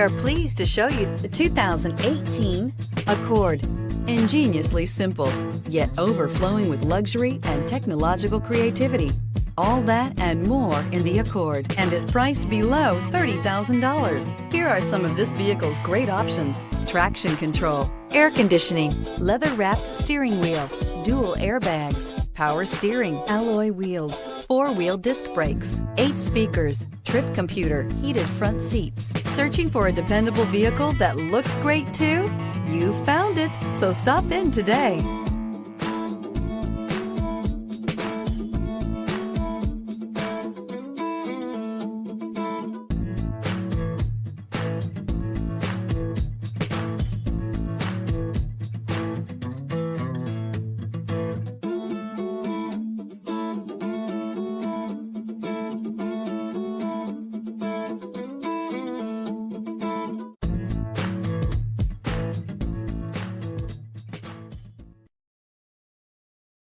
are pleased to show you the 2018 Accord. Ingeniously simple, yet overflowing with luxury and technological creativity. All that and more in the Accord, and is priced below $30,000. Here are some of this vehicle's great options: traction control, air conditioning, leather-wrapped steering wheel, dual airbags, power steering, alloy wheels, four-wheel disc brakes, 8 speakers, trip computer, heated front seats. Searching for a dependable vehicle that looks great too? You found it, so stop in today.